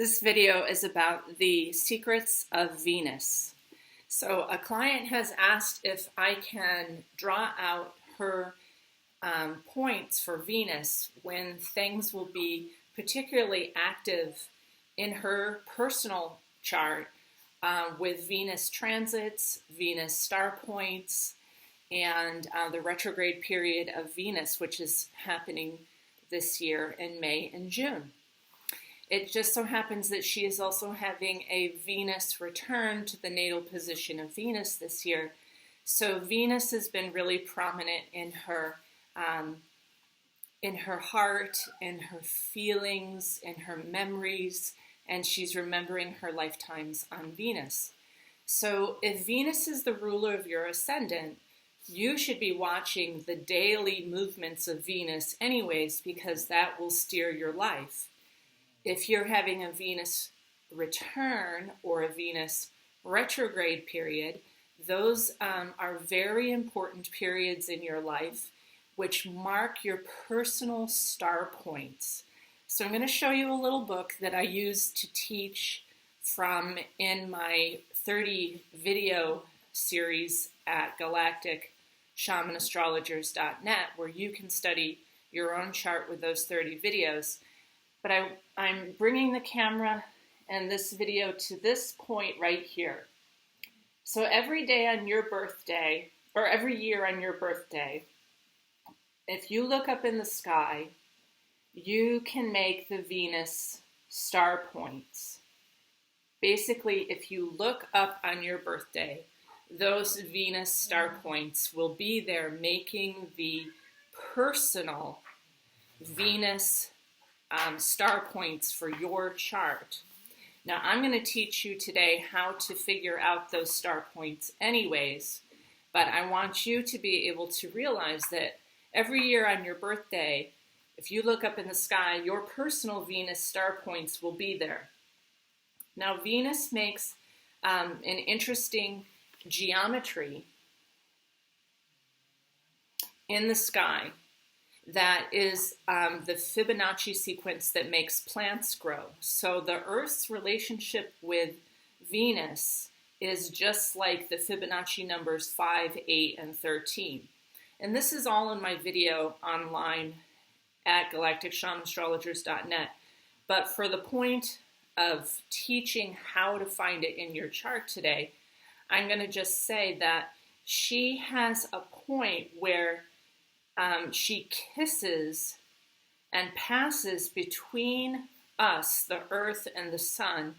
This video is about the secrets of Venus. So a client has asked if I can draw out her points for Venus when things will be particularly active in her personal chart with Venus transits, Venus star points, and the retrograde period of Venus, which is happening this year in May and June. It just so happens that she is also having a Venus return to the natal position of Venus this year. So Venus has been really prominent in her heart, in her feelings, in her memories, and she's remembering her lifetimes on Venus. So if Venus is the ruler of your ascendant, you should be watching the daily movements of Venus anyways, because that will steer your life. If you're having a Venus return or a Venus retrograde period, those are very important periods in your life which mark your personal star points. So I'm going to show you a little book that I use to teach from in my 30 video series at Galactic where you can study your own chart with those 30 videos. But I'm bringing the camera and this video to this point right here. So every day on your birthday, or every year on your birthday, if you look up in the sky, you can make the Venus star points. Basically, if you look up on your birthday, those Venus star points will be there making the personal Venus star points for your chart. Now I'm going to teach you today how to figure out those star points anyways, but I want you to be able to realize that every year on your birthday, if you look up in the sky, your personal Venus star points will be there. Now Venus makes an interesting geometry in the sky. That is the Fibonacci sequence that makes plants grow. So the Earth's relationship with Venus is just like the Fibonacci numbers 5, 8, and 13. And this is all in my video online at galactic.net. But for the point of teaching how to find it in your chart today, I'm going to just say that she has a point where she kisses and passes between us, the earth and the sun,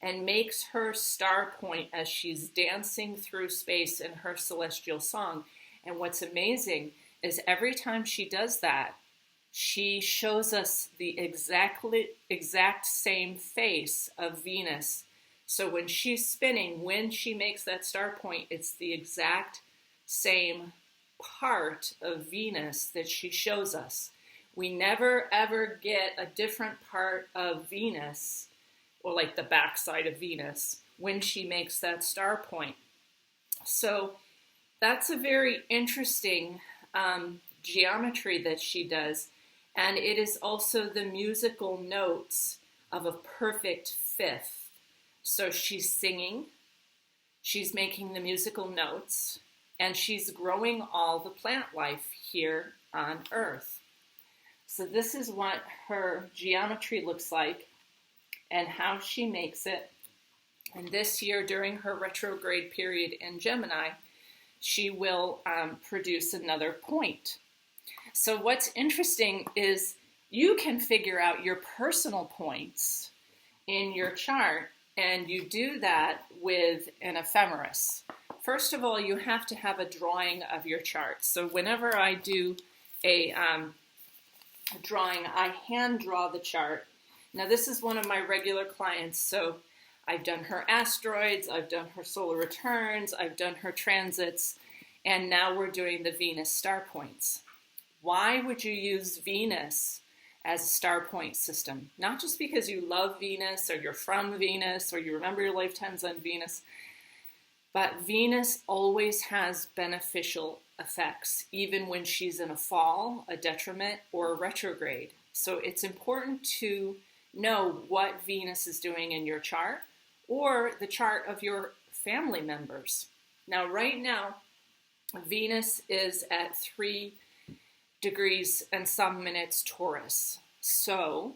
and makes her star point as she's dancing through space in her celestial song. And what's amazing is every time she does that, she shows us the exact same face of Venus. So when she's spinning, when she makes that star point, it's the exact same part of Venus that she shows us. We never ever get a different part of Venus, or like the backside of Venus, when she makes that star point. So that's a very interesting geometry that she does, and it is also the musical notes of a perfect fifth. So she's singing, she's making the musical notes, and she's growing all the plant life here on Earth. So this is what her geometry looks like and how she makes it. And this year, during her retrograde period in Gemini, she will produce another point. So what's interesting is you can figure out your personal points in your chart, and you do that with an ephemeris. First of all, you have to have a drawing of your chart. So whenever I do a drawing, I hand draw the chart. Now this is one of my regular clients, so I've done her asteroids, I've done her solar returns, I've done her transits, and now we're doing the Venus star points. Why would you use Venus as a star point system? Not just because you love Venus, or you're from Venus, or you remember your lifetimes on Venus, but Venus always has beneficial effects, even when she's in a fall, a detriment, or a retrograde. So it's important to know what Venus is doing in your chart or the chart of your family members. Now, right now, Venus is at 3 degrees and some minutes Taurus. So,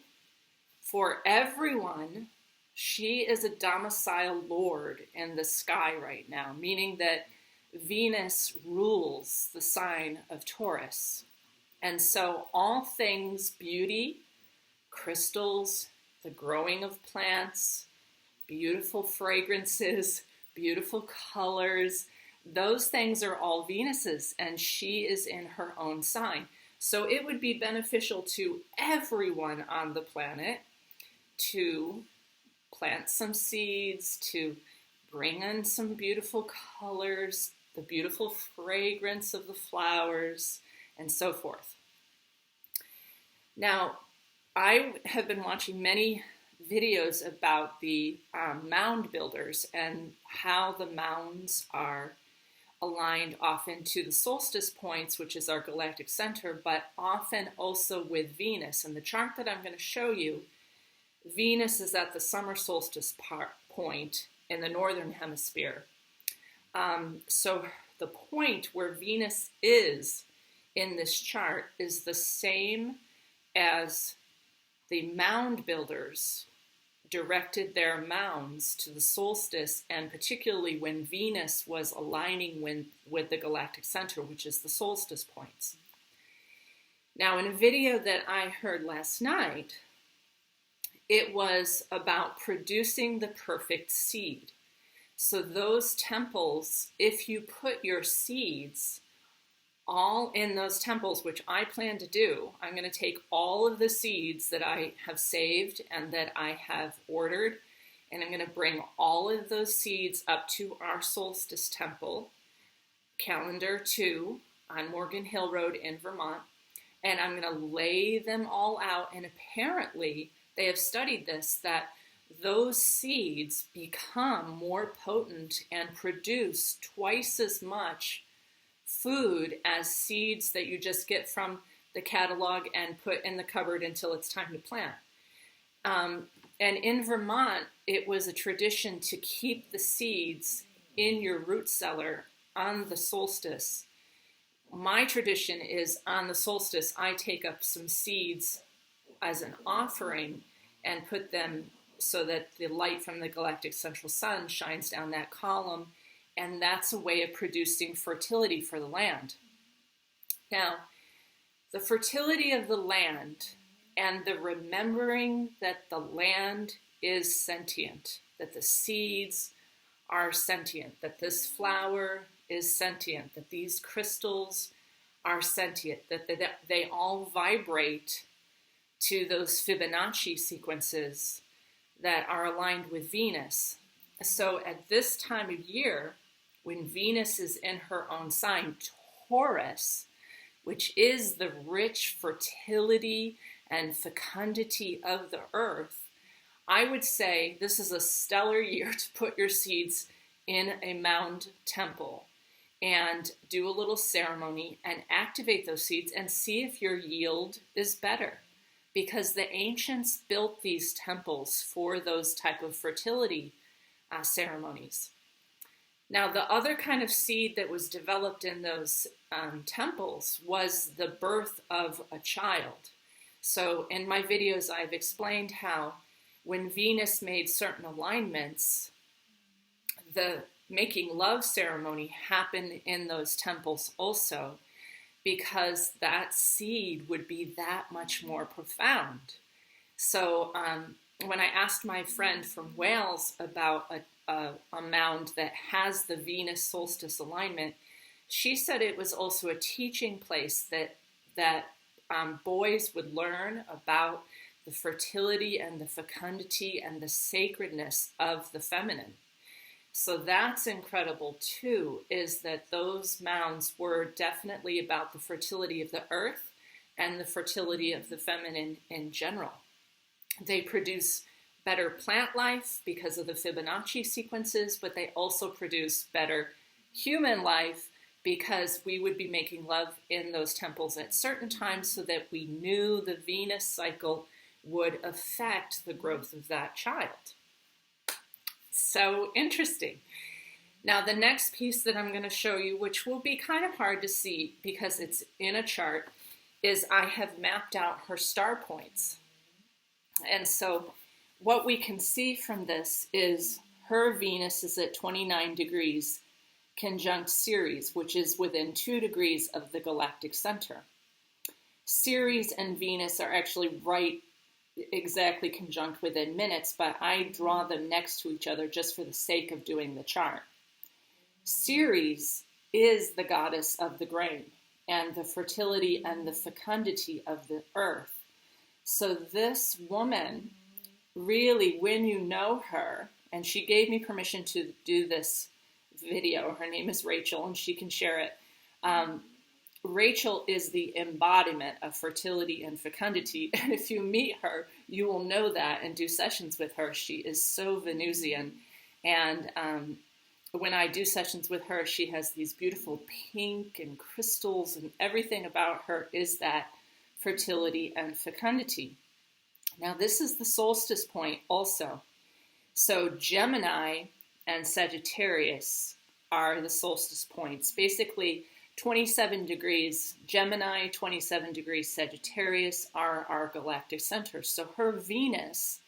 for everyone, she is a domicile lord in the sky right now, meaning that Venus rules the sign of Taurus. And so all things beauty, crystals, the growing of plants, beautiful fragrances, beautiful colors, those things are all Venus's, and she is in her own sign. So it would be beneficial to everyone on the planet to plant some seeds, to bring in some beautiful colors, the beautiful fragrance of the flowers, and so forth. Now, I have been watching many videos about the mound builders and how the mounds are aligned often to the solstice points, which is our galactic center, but often also with Venus. And the chart that I'm going to show you, Venus is at the summer solstice point in the northern hemisphere. So the point where Venus is in this chart is the same as the mound builders directed their mounds to the solstice, and particularly when Venus was aligning with the galactic center, which is the solstice points. Now, in a video that I heard last night, it was about producing the perfect seed. So those temples, if you put your seeds all in those temples, which I plan to do, I'm going to take all of the seeds that I have saved and that I have ordered, and I'm going to bring all of those seeds up to our solstice temple, calendar 2 on Morgan Hill Road in Vermont, and I'm going to lay them all out. And apparently they have studied this, that those seeds become more potent and produce twice as much food as seeds that you just get from the catalog and put in the cupboard until it's time to plant. And in Vermont, it was a tradition to keep the seeds in your root cellar on the solstice. My tradition is on the solstice, I take up some seeds as an offering and put them so that the light from the galactic central sun shines down that column. And that's a way of producing fertility for the land. Now, the fertility of the land and the remembering that the land is sentient, that the seeds are sentient, that this flower is sentient, that these crystals are sentient, that they all vibrate to those Fibonacci sequences that are aligned with Venus. So at this time of year, when Venus is in her own sign, Taurus, which is the rich fertility and fecundity of the earth, I would say this is a stellar year to put your seeds in a mound temple and do a little ceremony and activate those seeds and see if your yield is better. Because the ancients built these temples for those type of fertility ceremonies. Now, the other kind of seed that was developed in those temples was the birth of a child. So in my videos, I've explained how when Venus made certain alignments, the making love ceremony happened in those temples also, because that seed would be that much more profound. So when I asked my friend from Wales about a mound that has the Venus solstice alignment, she said it was also a teaching place that boys would learn about the fertility and the fecundity and the sacredness of the feminine. So that's incredible too, is that those mounds were definitely about the fertility of the earth and the fertility of the feminine in general. They produce better plant life because of the Fibonacci sequences, but they also produce better human life because we would be making love in those temples at certain times so that we knew the Venus cycle would affect the growth of that child. So interesting. Now, the next piece that I'm going to show you, which will be kind of hard to see because it's in a chart, is I have mapped out her star points. And so what we can see from this is her Venus is at 29 degrees conjunct Ceres, which is within 2 degrees of the galactic center. Ceres and Venus are actually right exactly conjunct within minutes, but I draw them next to each other just for the sake of doing the chart. Ceres is the goddess of the grain and the fertility and the fecundity of the earth. So this woman, really, when you know her, and she gave me permission to do this video, her name is Rachel, and she can share it. Rachel is the embodiment of fertility and fecundity, and if you meet her, you will know that and do sessions with her. She is so Venusian, and when I do sessions with her, she has these beautiful pink and crystals, and everything about her is that fertility and fecundity. Now, this is the solstice point also. So Gemini and Sagittarius are the solstice points. Basically, 27 degrees Gemini, 27 degrees Sagittarius are our galactic center. So her Venus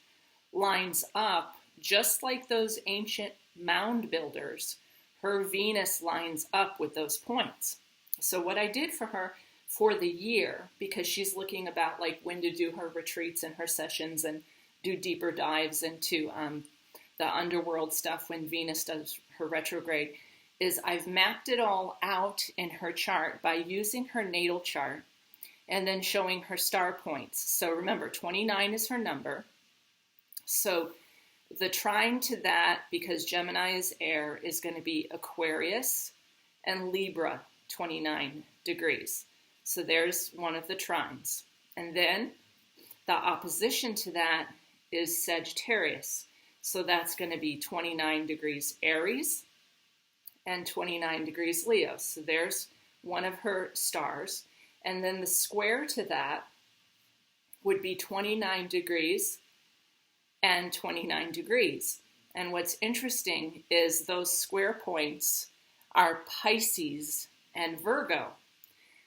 lines up just like those ancient mound builders. Her Venus lines up with those points. So what I did for her for the year, because she's looking about like when to do her retreats and her sessions and do deeper dives into the underworld stuff when Venus does her retrograde, is I've mapped it all out in her chart by using her natal chart and then showing her star points. So remember, 29 is her number. So the trine to that, because Gemini is air, is going to be Aquarius and Libra, 29 degrees. So there's one of the trines. And then the opposition to that is Sagittarius. So that's going to be 29 degrees Aries and 29 degrees Leo. So there's one of her stars. And then the square to that would be 29 degrees and 29 degrees. And what's interesting is those square points are Pisces and Virgo.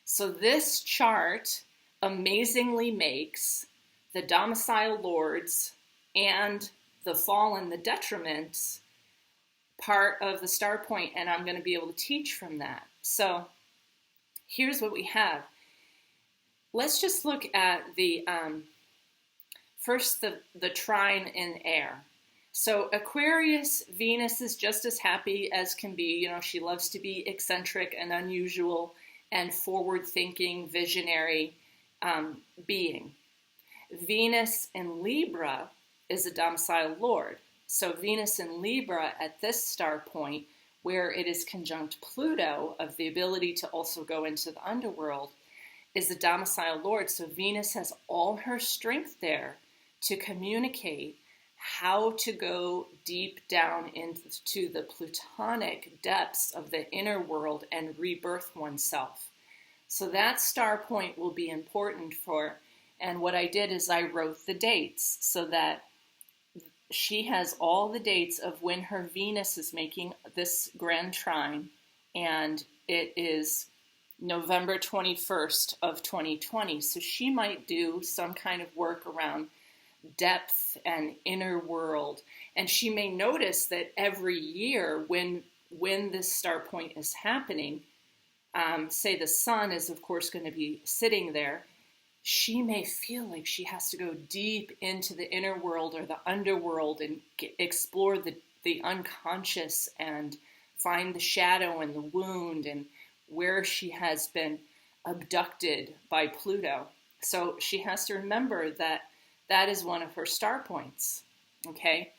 So this chart amazingly makes the domicile lords and the fall and the detriments part of the star point, and I'm going to be able to teach from that. So here's what we have. Let's just look at the first the trine in air. So Aquarius, Venus is just as happy as can be. You know, she loves to be eccentric and unusual and forward-thinking, visionary being. Venus in Libra is a domicile lord. So Venus in Libra at this star point, where it is conjunct Pluto, of the ability to also go into the underworld, is the domicile lord. So Venus has all her strength there to communicate how to go deep down into the plutonic depths of the inner world and rebirth oneself. So that star point will be important for, and what I did is I wrote the dates so that she has all the dates of when her Venus is making this grand trine, and it is November 21st of 2020. So she might do some kind of work around depth and inner world. And she may notice that every year when this star point is happening, say the sun is of course going to be sitting there, she may feel like she has to go deep into the inner world or the underworld and explore the unconscious and find the shadow and the wound and where she has been abducted by Pluto. So she has to remember that that is one of her star points, okay?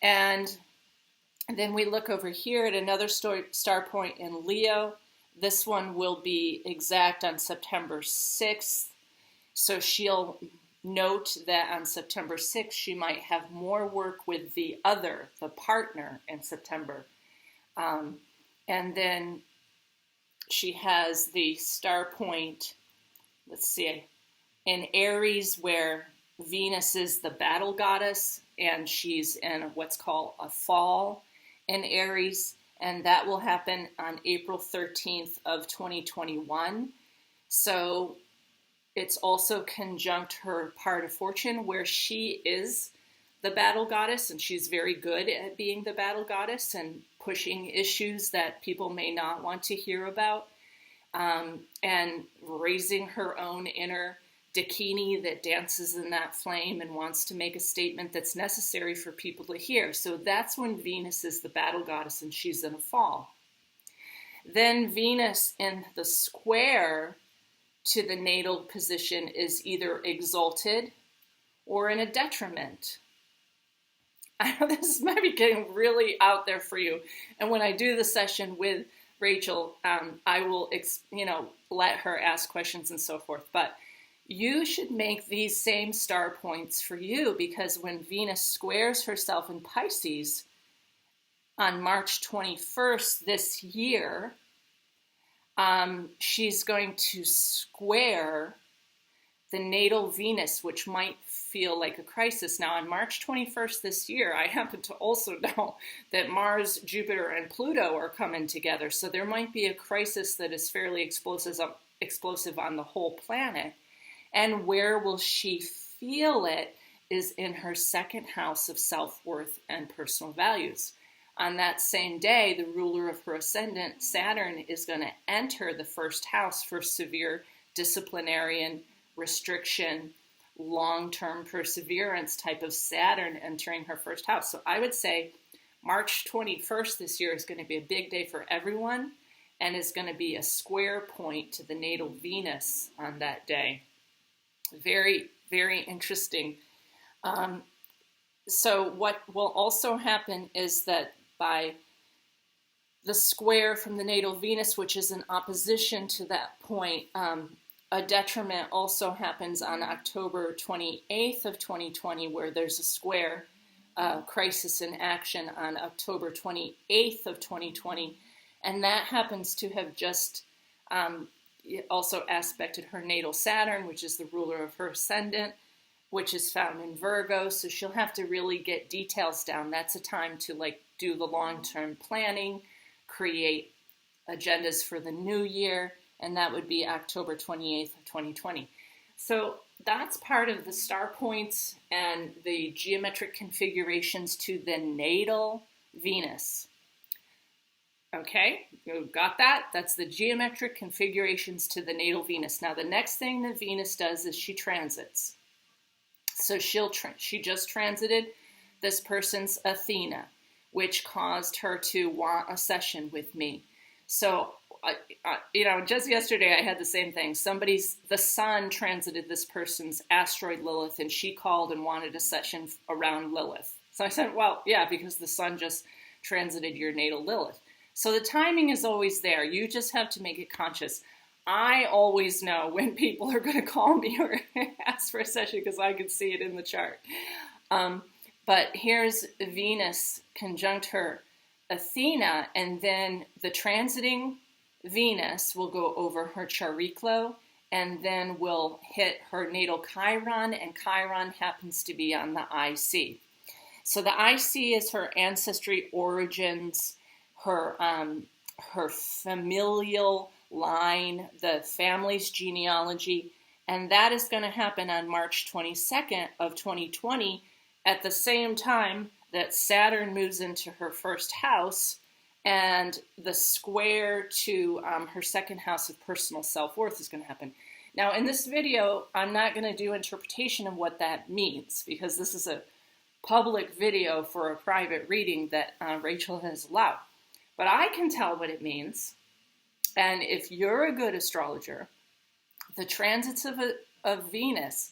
And then we look over here at another star point in Leo. This one will be exact on September 6th. So she'll note that on September 6th, she might have more work with the partner in September. And then she has the star point, let's see, in Aries, where Venus is the battle goddess, and she's in what's called a fall in Aries, and that will happen on April 13th of 2021. So it's also conjunct her part of fortune, where she is the battle goddess, and she's very good at being the battle goddess and pushing issues that people may not want to hear about, and raising her own inner Dakini that dances in that flame and wants to make a statement that's necessary for people to hear. So that's when Venus is the battle goddess and she's in a fall. Then Venus in the square to the natal position is either exalted or in a detriment. I know this might be getting really out there for you. And when I do the session with Rachel, I will, let her ask questions and so forth. But you should make these same star points for you, because when Venus squares herself in Pisces on March 21st this year, she's going to square the natal Venus, which might feel like a crisis. Now, on March 21st this year, I happen to also know that Mars, Jupiter, and Pluto are coming together. So there might be a crisis that is fairly explosive on the whole planet. And where will she feel it is in her second house of self-worth and personal values. On that same day, the ruler of her ascendant, Saturn, is going to enter the first house for severe disciplinarian restriction, long-term perseverance type of Saturn entering her first house. So I would say March 21st this year is going to be a big day for everyone, and is going to be a square point to the natal Venus on that day. Very, very interesting. So what will also happen is that by the square from the natal Venus, which is in opposition to that point, a detriment also happens on October 28th of 2020, where there's a square crisis in action on October 28th of 2020. And that happens to have just also aspected her natal Saturn, which is the ruler of her ascendant, which is found in Virgo. So she'll have to really get details down. That's a time to do the long-term planning, create agendas for the new year, and that would be October 28th of 2020. So that's part of the star points and the geometric configurations to the natal Venus. Okay, you got that? That's the geometric configurations to the natal Venus. Now, the next thing that Venus does is she transits. So she just transited this person's Athena, which caused her to want a session with me. So, just yesterday I had the same thing. The sun transited this person's asteroid Lilith, and she called and wanted a session around Lilith. So I said, well, yeah, because the sun just transited your natal Lilith. So the timing is always there. You just have to make it conscious. I always know when people are going to call me or ask for a session because I can see it in the chart. But here's Venus conjunct her Athena, and then the transiting Venus will go over her Chariklo, and then will hit her natal Chiron, and Chiron happens to be on the IC. So the IC is her ancestry origins, her familial line, the family's genealogy, and that is going to happen on March 22nd of 2020 at the same time that Saturn moves into her first house, and the square to her second house of personal self-worth is going to happen. Now, in this video, I'm not going to do interpretation of what that means, because this is a public video for a private reading that Rachel has allowed. But I can tell what it means, and if you're a good astrologer, the transits of Venus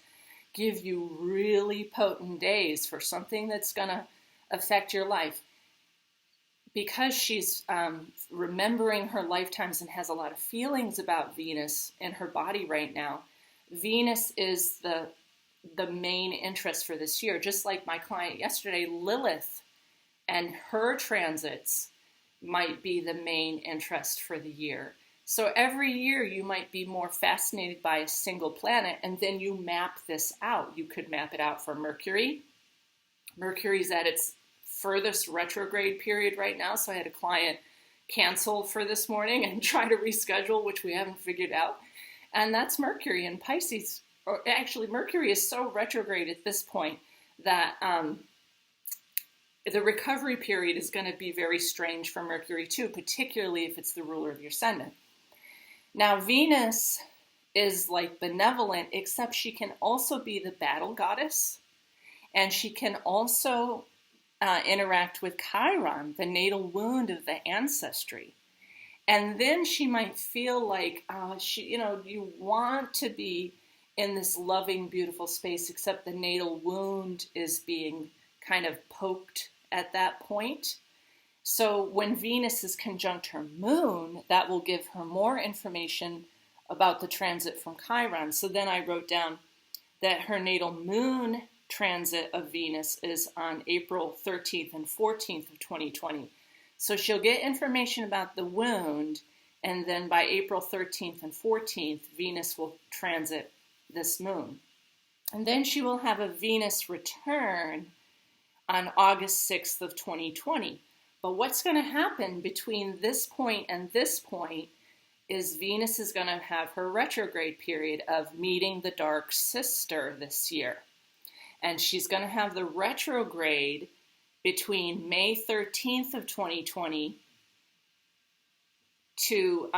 give you really potent days for something that's going to affect your life. Because she's remembering her lifetimes and has a lot of feelings about Venus in her body right now, Venus is the main interest for this year. Just like my client yesterday, Lilith and her transits might be the main interest for the year. So every year you might be more fascinated by a single planet, and then you map this out. You could map it out for Mercury. Mercury's at its furthest retrograde period right now, so I had a client cancel for this morning and try to reschedule, which we haven't figured out. And that's Mercury in Pisces. Or actually, Mercury is so retrograde at this point that the recovery period is going to be very strange for Mercury too, particularly if it's the ruler of your ascendant. Now, Venus is like benevolent, except she can also be the battle goddess, and she can also interact with Chiron, the natal wound of the ancestry. And then she might feel like you want to be in this loving, beautiful space, except the natal wound is being kind of poked at that point. So when Venus is conjunct her moon, that will give her more information about the transit from Chiron. So then I wrote down that her natal moon transit of Venus is on April 13th and 14th of 2020. So she'll get information about the wound, and then by April 13th and 14th, Venus will transit this moon. And then she will have a Venus return on August 6th of 2020. But what's going to happen between this point and this point is Venus is going to have her retrograde period of meeting the dark sister this year. And she's going to have the retrograde between May 13th of 2020 to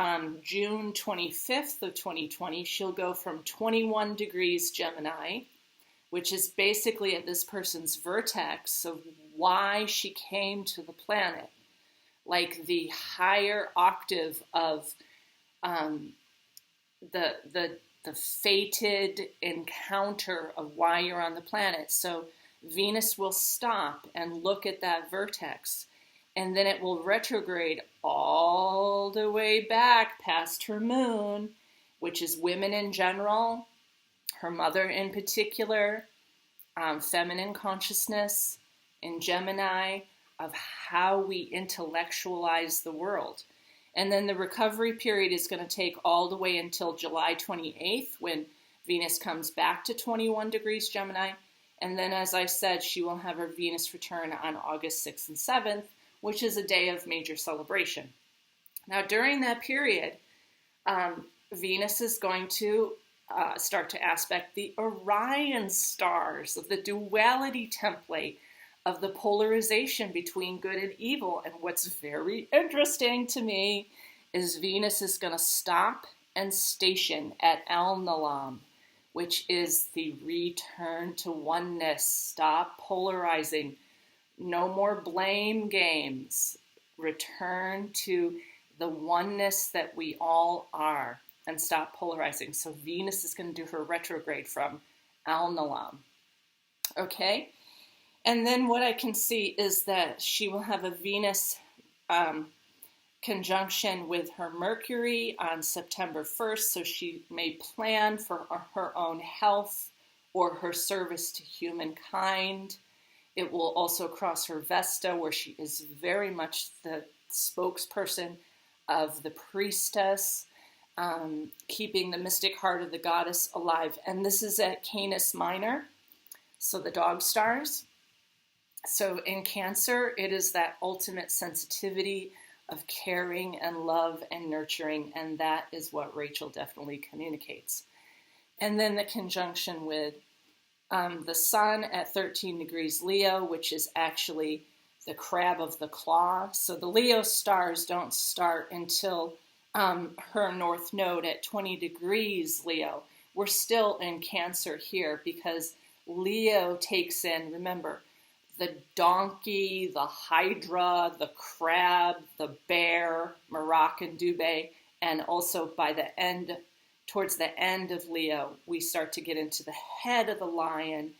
June 25th of 2020. She'll go from 21 degrees Gemini, which is basically at this person's vertex of why she came to the planet, like the higher octave of the fated encounter of why you're on the planet. So Venus will stop and look at that vertex, and then it will retrograde all the way back past her moon, which is women in general, her mother in particular, feminine consciousness in Gemini, of how we intellectualize the world. And then the recovery period is going to take all the way until July 28th, when Venus comes back to 21 degrees Gemini. And then, as I said, she will have her Venus return on August 6th and 7th, which is a day of major celebration. Now, during that period, Venus is going to start to aspect the Orion stars of the duality template of the polarization between good and evil. And what's very interesting to me is Venus is going to stop and station at Al-Nalam, which is the return to oneness. Stop polarizing. No more blame games. Return to the oneness that we all are and stop polarizing. So Venus is going to do her retrograde from Al-Nalam. Okay? And then what I can see is that she will have a Venus conjunction with her Mercury on September 1st, so she may plan for her own health or her service to humankind. It will also cross her Vesta, where she is very much the spokesperson of the priestess, keeping the mystic heart of the goddess alive. And this is at Canis Minor, so the dog stars. So in Cancer, it is that ultimate sensitivity of caring and love and nurturing, and that is what Rachel definitely communicates. And then the conjunction with the Sun at 13 degrees Leo, which is actually the crab of the claw. So the Leo stars don't start until her North Node at 20 degrees Leo. We're still in Cancer here because Leo takes in, remember, the donkey, the hydra, the crab, the bear, Moroccan Dubé, and also by the end, towards the end of Leo, we start to get into the head of the lion,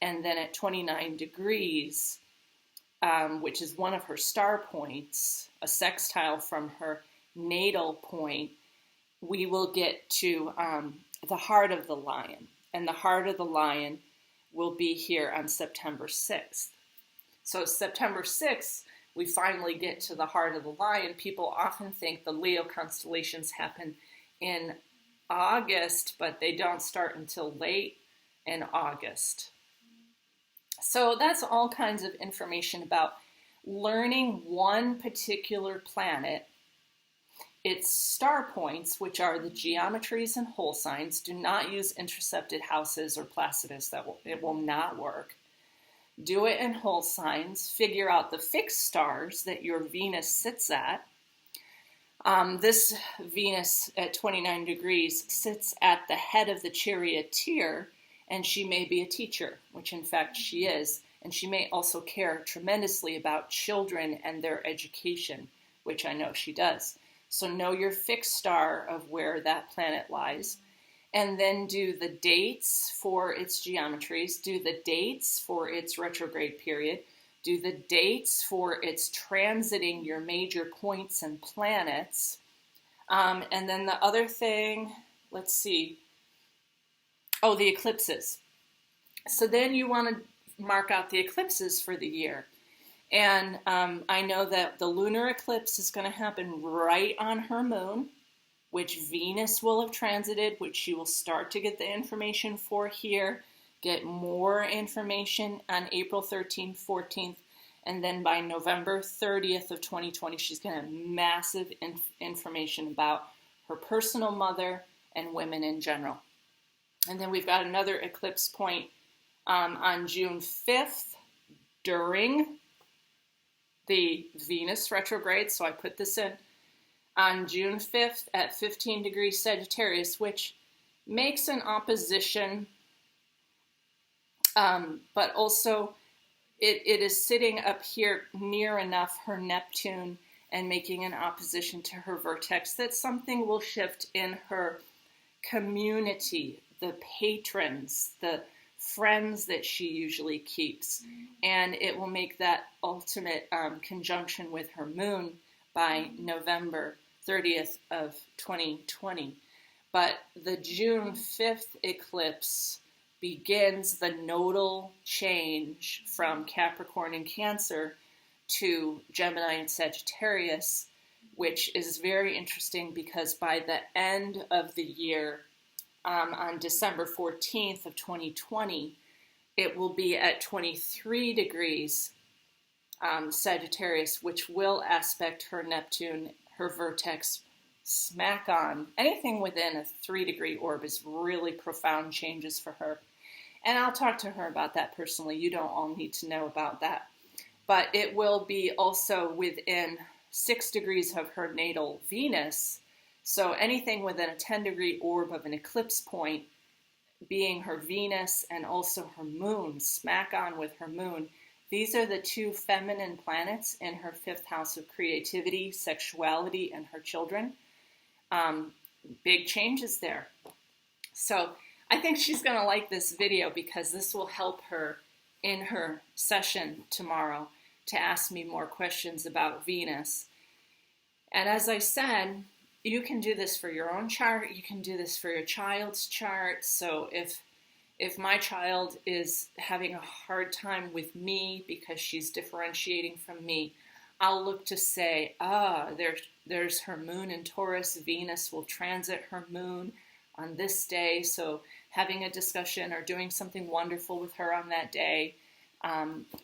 and then at 29 degrees, which is one of her star points, a sextile from her natal point, we will get to the heart of the lion, and the heart of the lion will be here on September 6th. So September 6th we finally get to the heart of the lion. People often think the Leo constellations happen in August, but they don't start until late in August. So that's all kinds of information about learning one particular planet. Its star points, which are the geometries and whole signs. Do not use intercepted houses or Placidus. It will not work. Do it in whole signs. Figure out the fixed stars that your Venus sits at. This Venus at 29 degrees sits at the head of the charioteer, and she may be a teacher, which in fact she is. And she may also care tremendously about children and their education, which I know she does. So know your fixed star of where that planet lies. And then do the dates for its geometries, do the dates for its retrograde period, do the dates for its transiting your major points and planets. And then the other thing, let's see. Oh, the eclipses. So then you want to mark out the eclipses for the year. And I know that the lunar eclipse is going to happen right on her moon, which Venus will have transited, which she will start to get the information for here, get more information on April 13th, 14th, and then by November 30th of 2020, she's going to have massive information about her personal mother and women in general. And then we've got another eclipse point on June 5th during the Venus retrograde, so I put this in, on June 5th at 15 degrees Sagittarius, which makes an opposition, but also it is sitting up here near enough her Neptune and making an opposition to her vertex that something will shift in her community, the patrons, the friends that she usually keeps, and it will make that ultimate conjunction with her moon by November 30th of 2020. But the June 5th eclipse begins the nodal change from Capricorn and Cancer to Gemini and Sagittarius, which is very interesting because by the end of the year, on December 14th of 2020, it will be at 23 degrees Sagittarius, which will aspect her Neptune, her vertex, smack on. Anything within a 3-degree orb is really profound changes for her. And I'll talk to her about that personally. You don't all need to know about that. But it will be also within 6 degrees of her natal Venus. So anything within a 10-degree orb of an eclipse point, being her Venus and also her moon, smack on with her moon, these are the two feminine planets in her 5th house of creativity, sexuality, and her children. Big changes there. So I think she's going to like this video because this will help her in her session tomorrow to ask me more questions about Venus. And as I said, you can do this for your own chart. You can do this for your child's chart. So if my child is having a hard time with me because she's differentiating from me, I'll look to say, there's her moon in Taurus. Venus will transit her moon on this day. So having a discussion or doing something wonderful with her on that day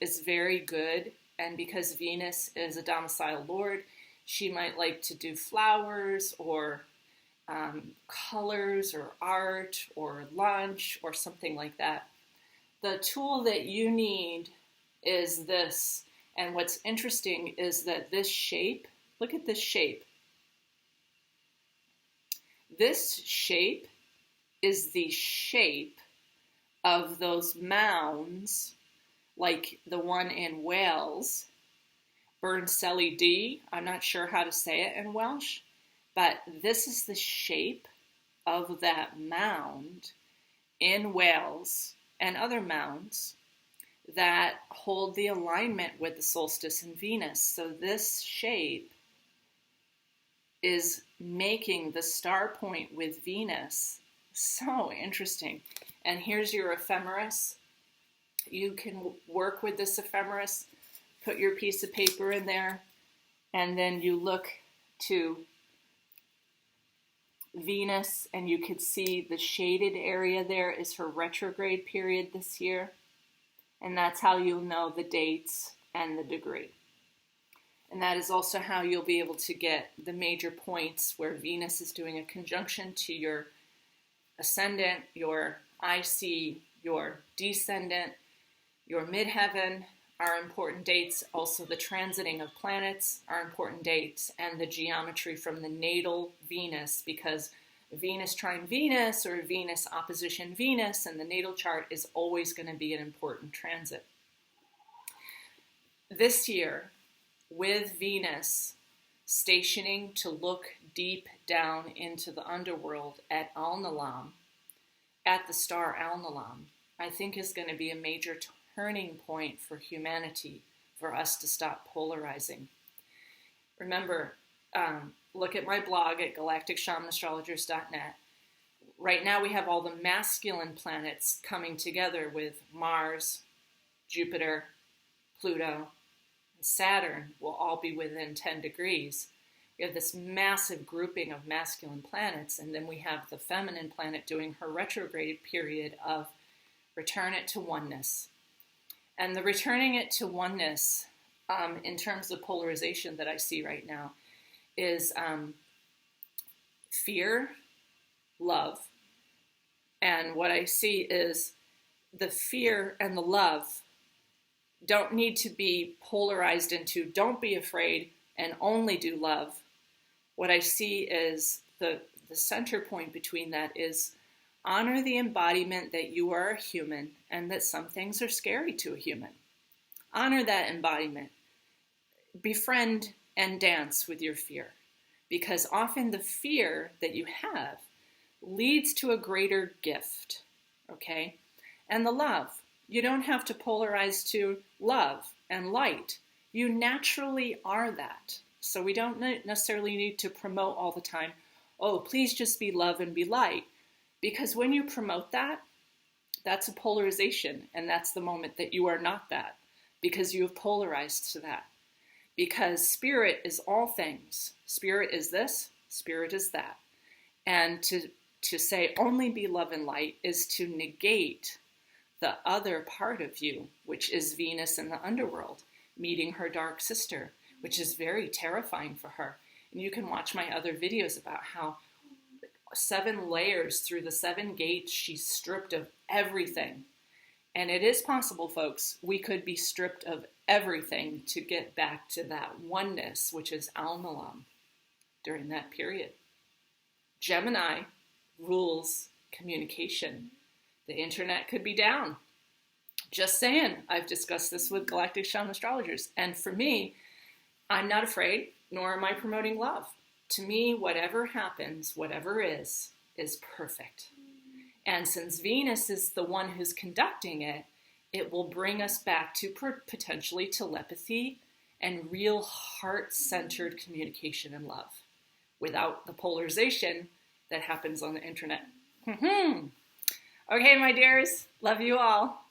is very good. And because Venus is a domicile lord, she might like to do flowers or colors or art or lunch or something like that. The tool that you need is this. And what's interesting is that this shape, look at this shape. This shape is the shape of those mounds, like the one in Wales, Burnselly D. I'm not sure how to say it in Welsh, but this is the shape of that mound in Wales and other mounds that hold the alignment with the solstice and Venus. So this shape is making the star point with Venus. So interesting. And here's your ephemeris. You can work with this ephemeris put your piece of paper in there, and then you look to Venus, and you could see the shaded area there is her retrograde period this year. And that's how you'll know the dates and the degree. And that is also how you'll be able to get the major points where Venus is doing a conjunction to your ascendant, your IC, your descendant, your midheaven are important dates. Also the transiting of planets are important dates, and the geometry from the natal Venus, because Venus trine Venus or Venus opposition Venus in the natal chart is always going to be an important transit. This year, with Venus stationing to look deep down into the underworld at Al-Nalam, at the star Al-Nalam, I think is going to be a major turning point for humanity, for us to stop polarizing. Remember, look at my blog at galacticshamanastrologers.net. Right now we have all the masculine planets coming together with Mars, Jupiter, Pluto, and Saturn will all be within 10 degrees. We have this massive grouping of masculine planets, and then we have the feminine planet doing her retrograde period of return it to oneness. And the returning it to oneness, in terms of polarization that I see right now, is fear, love. And what I see is the fear and the love don't need to be polarized into don't be afraid and only do love. What I see is the center point between that is honor the embodiment that you are a human and that some things are scary to a human. Honor that embodiment. Befriend and dance with your fear, because often the fear that you have leads to a greater gift, okay? And the love. You don't have to polarize to love and light. You naturally are that. So we don't necessarily need to promote all the time, oh, please just be love and be light. Because when you promote that, that's a polarization, and that's the moment that you are not that, because you have polarized to that. Because spirit is all things. Spirit is this, spirit is that. And to say only be love and light is to negate the other part of you, which is Venus in the underworld, meeting her dark sister, which is very terrifying for her. And you can watch my other videos about how 7 layers through the 7 gates, she's stripped of everything. And it is possible, folks, we could be stripped of everything to get back to that oneness, which is Al-Nalam during that period. Gemini rules communication. The internet could be down. Just saying, I've discussed this with Galactic Shaman astrologers. And for me, I'm not afraid, nor am I promoting love. To me, whatever happens, whatever is perfect. And since Venus is the one who's conducting it, it will bring us back to potentially telepathy and real heart-centered communication and love without the polarization that happens on the internet. Okay, my dears, love you all.